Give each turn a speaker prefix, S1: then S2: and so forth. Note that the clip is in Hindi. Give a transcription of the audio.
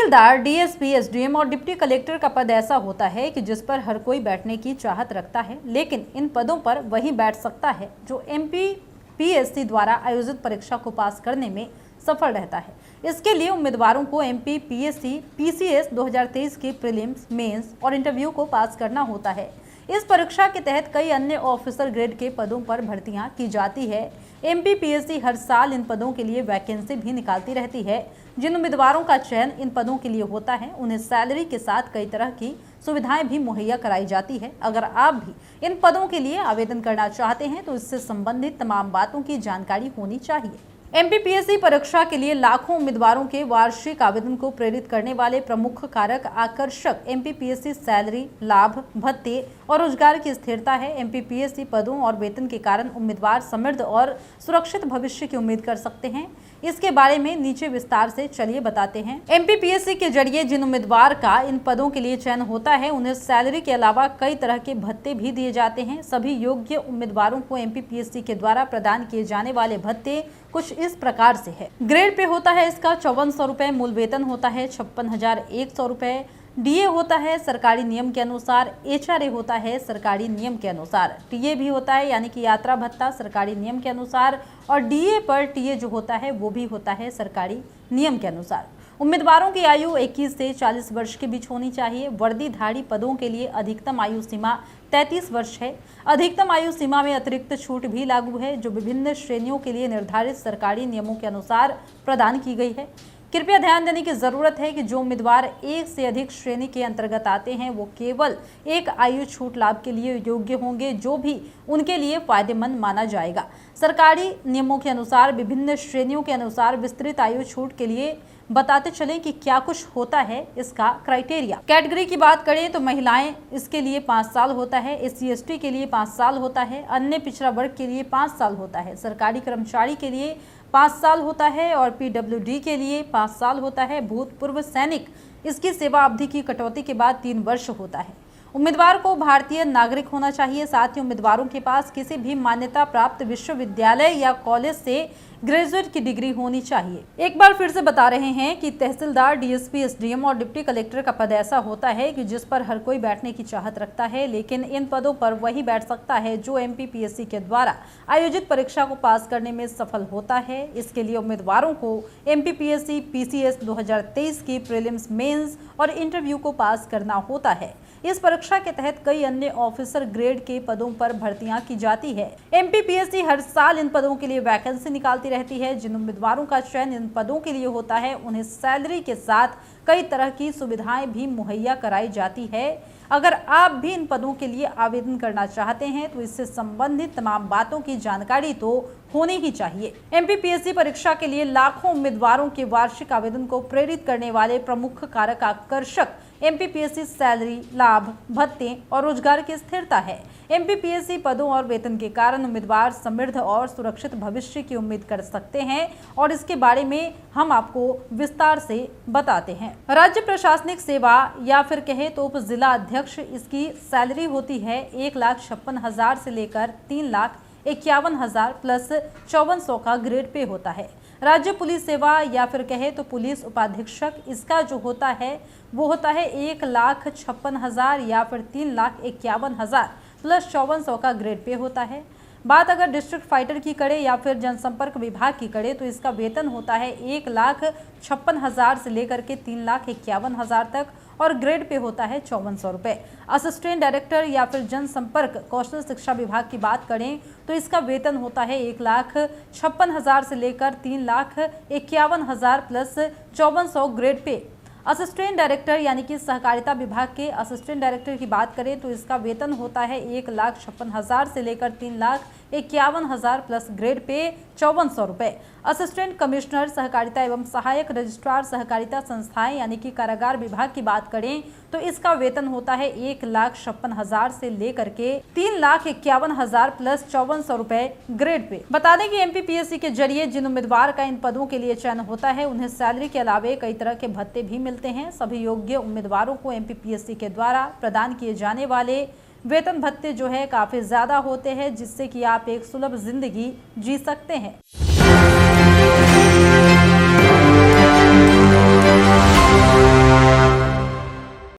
S1: तहसीलदार, डीएसपी, एसडीएम और डिप्टी कलेक्टर का पद ऐसा होता है कि जिस पर हर कोई बैठने की चाहत रखता है, लेकिन इन पदों पर वही बैठ सकता है जो एमपीपीएससी द्वारा आयोजित परीक्षा को पास करने में सफल रहता है। इसके लिए उम्मीदवारों को एमपीपीएससी पीसीएस 2023 के प्रीलिम्स, मेंस और इंटरव्यू को पास करना होता है। इस परीक्षा के तहत कई अन्य ऑफिसर ग्रेड के पदों पर भर्तियां की जाती है। एमपीपीएससी हर साल इन पदों के लिए वैकेंसी भी निकालती रहती है। जिन उम्मीदवारों का चयन इन पदों के लिए होता है, उन्हें सैलरी के साथ कई तरह की सुविधाएं भी मुहैया कराई जाती है। अगर आप भी इन पदों के लिए आवेदन करना चाहते हैं तो इससे संबंधित तमाम बातों की जानकारी होनी चाहिए। एमपीपीएससी परीक्षा के लिए लाखों उम्मीदवारों के वार्षिक आवेदन को प्रेरित करने वाले प्रमुख कारक आकर्षक एमपीपीएससी सैलरी, लाभ, भत्ते और रोजगार की स्थिरता है। एमपीपीएससी पदों और वेतन के कारण उम्मीदवार समृद्ध और सुरक्षित भविष्य की उम्मीद कर सकते हैं। इसके बारे में नीचे विस्तार से चलिए बताते हैं। एमपीपीएससी के जरिए जिन उम्मीदवार का इन पदों के लिए चयन होता है, उन्हें सैलरी के अलावा कई तरह के भत्ते भी दिए जाते हैं। सभी योग्य उम्मीदवारों को एमपीपीएससी के द्वारा प्रदान किए जाने वाले भत्ते कुछ इस प्रकार से है। ग्रेड पे होता है इसका 5400 रुपए, मूल वेतन होता है 56,100 रुपए, डीए होता है सरकारी नियम के अनुसार, एचआरए होता है सरकारी नियम के अनुसार, टीए भी होता है यानी कि यात्रा भत्ता सरकारी नियम के अनुसार, और डीए पर टीए जो होता है वो भी होता है सरकारी नियम के अनुसार। उम्मीदवारों की आयु 21 से 40 वर्ष के बीच होनी चाहिए। वर्दीधारी पदों के लिए अधिकतम आयु सीमा 33 वर्ष है। अधिकतम आयु सीमा में अतिरिक्त छूट भी लागू है जो विभिन्न श्रेणियों के लिए निर्धारित सरकारी नियमों के अनुसार प्रदान की गई है। कृपया ध्यान देने की जरूरत है कि जो उम्मीदवार एक से अधिक श्रेणी के अंतर्गत आते हैं वो केवल एक आयु छूट लाभ के लिए योग्य होंगे, जो भी उनके लिए फायदेमंद माना जाएगा। सरकारी नियमों के अनुसार विभिन्न श्रेणियों के अनुसार विस्तृत आयु छूट के लिए बताते चलें कि क्या कुछ होता है इसका क्राइटेरिया। कैटेगरी की बात करें तो महिलाएं, इसके लिए 5 साल होता है, एससी एसटी के लिए 5 साल होता है, अन्य पिछड़ा वर्ग के लिए 5 साल होता है, सरकारी कर्मचारी के लिए 5 साल होता है और पीडब्ल्यूडी के लिए 5 साल होता है। भूतपूर्व सैनिक, इसकी सेवा अवधि की कटौती के बाद 3 वर्ष होता है। उम्मीदवार को भारतीय नागरिक होना चाहिए। साथ ही उम्मीदवारों के पास किसी भी मान्यता प्राप्त विश्वविद्यालय या कॉलेज से ग्रेजुएट की डिग्री होनी चाहिए। एक बार फिर से बता रहे हैं कि तहसीलदार, डीएसपी, एसडीएम और डिप्टी कलेक्टर का पद ऐसा होता है कि जिस पर हर कोई बैठने की चाहत रखता है, लेकिन इन पदों पर वही बैठ सकता है जो एमपीपीएससी के द्वारा आयोजित परीक्षा को पास करने में सफल होता है। इसके लिए उम्मीदवारों को एमपीपीएससी पीसीएस 2023 की प्रीलिम्स, मेंस और इंटरव्यू को पास करना होता है। इस परीक्षा के तहत कई अन्य ऑफिसर ग्रेड के पदों पर भर्तियां की जाती है। एमपीपीएससी हर साल इन पदों के लिए वैकेंसी निकालती रहती है। जिन उम्मीदवारों का चयन इन पदों के लिए होता है, उन्हें सैलरी के साथ कई तरह की सुविधाएं भी मुहैया कराई जाती है। अगर आप भी इन पदों के लिए आवेदन करना चाहते हैं तो इससे संबंधित तमाम बातों की जानकारी तो होनी ही चाहिए। एमपीपीएससी परीक्षा के लिए लाखों उम्मीदवारों के वार्षिक आवेदन को प्रेरित करने वाले प्रमुख कारक आकर्षक एमपीपीएससी सैलरी, लाभ, भत्ते और रोजगार की स्थिरता है। एमपीपीएससी पदों और वेतन के कारण उम्मीदवार समृद्ध और सुरक्षित भविष्य की उम्मीद कर सकते हैं और इसके बारे में हम आपको विस्तार से बताते हैं। राज्य प्रशासनिक सेवा या फिर कहे तो उप जिला अध्यक्ष, इसकी सैलरी होती है 1,56,000 से लेकर 3,51,000 प्लस 5400 का ग्रेड पे होता है। राज्य पुलिस सेवा या फिर कहे तो पुलिस उपाधीक्षक, इसका जो होता है वो होता है 1,56,000 या फिर 3,51,000 प्लस 5400 का ग्रेड पे होता है। बात अगर डिस्ट्रिक्ट फाइटर की करें या फिर जनसंपर्क विभाग की करें तो इसका वेतन होता है 1,56,000 से लेकर के 3,51,000 तक और ग्रेड पे होता है 5400 रुपये। असिस्टेंट डायरेक्टर या फिर जनसंपर्क कौशल शिक्षा विभाग की बात करें तो इसका वेतन होता है 1,56,000 से लेकर 3,51,000 plus 5400 grade pay. Assistant director यानी कि सहकारिता विभाग के असिस्टेंट डायरेक्टर की बात करें तो इसका वेतन होता है 1,56,000 से लेकर 3,51,000 प्लस ग्रेड पे 5400 रुपये। असिस्टेंट कमिश्नर सहकारिता एवं सहायक रजिस्ट्रार सहकारिता संस्थाएं यानी कि कारागार विभाग की बात करें तो इसका वेतन होता है 1,56,000 से लेकर के 3,51,000 प्लस 5400 रुपये ग्रेड पे। बता दें कि एमपीपीएससी के जरिए जिन उम्मीदवार का इन पदों के लिए चयन होता है उन्हें सैलरी के अलावे कई तरह के भत्ते भी मिलते हैं। सभी योग्य उम्मीदवारों को एमपीपीएससी के द्वारा प्रदान किए जाने वाले वेतन भत्ते जो है काफी ज्यादा होते हैं, जिससे कि आप एक सुलभ जिंदगी जी सकते हैं।